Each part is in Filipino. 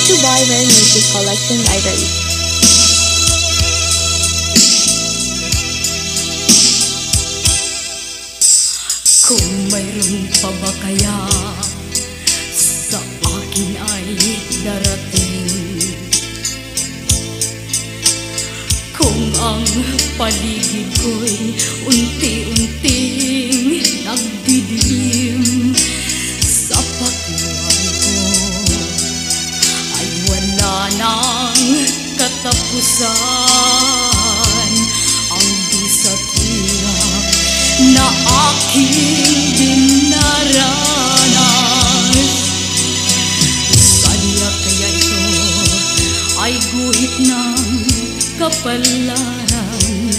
brought to you by Rare Music Collection Library. Kung mayroon pa ba kaya sa akin ay darating, kung ang paligid ko'y unti-unting nagdidilim, sa pagluwag ko ay wala nang katapusan. Ang bisa't hirap na aking dinaranas, sadya kaya ito ay guhit ng kapalaran.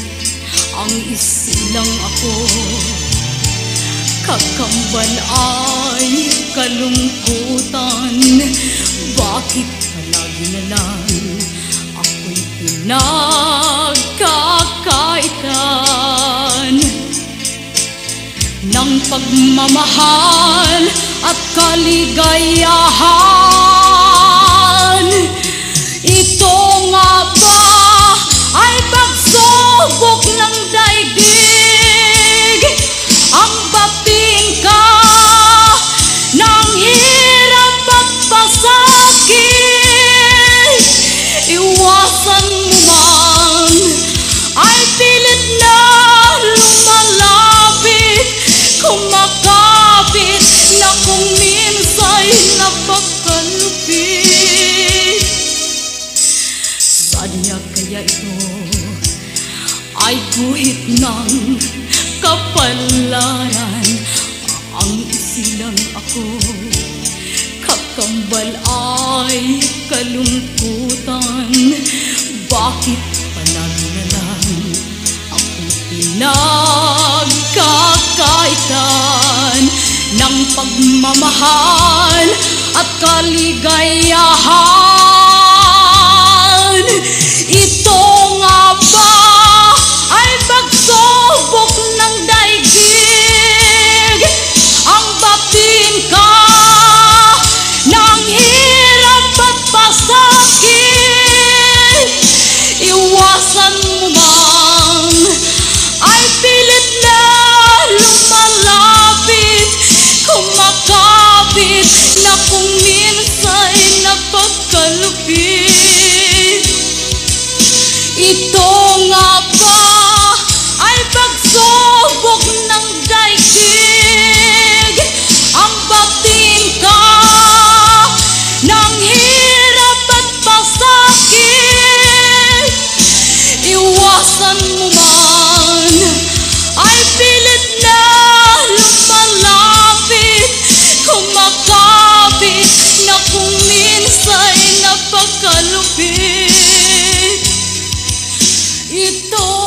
Ang isilang ako, kakambal ay kalungkutan. Bakit palagi na lang ako'y pinagkakaitan ng pagmamahal at kaligayahan? Ito nga ba ay pagsubok ng daigdig? Ang babingka ng hirap at pasakit, iwasan mo man ay pilit na lumalapit, kumakapit na kung minsa'y napakalupit. Sadya kaya ito ay guhit ng kapalaran. Ang isilang ako, kakambal ay kalungkutan. Bakit palagi na lang ako pinagkakaitan ng pagmamahal at kaligayahan? Ito nga ba ay pagsubok ng daigdig? Ang babingka ng hirap at pasakit, iwasan mo man ay pilit na lumalapit, kumakapit na kung minsa'y napagkalupit. Ito nga ba ay pagsubok ng daigdig? Ang babingka ng hirap at pasakit, iwasan mo man ay pilit na lumalapit, kumakapit na kung minsa'y napagkalupit. Ito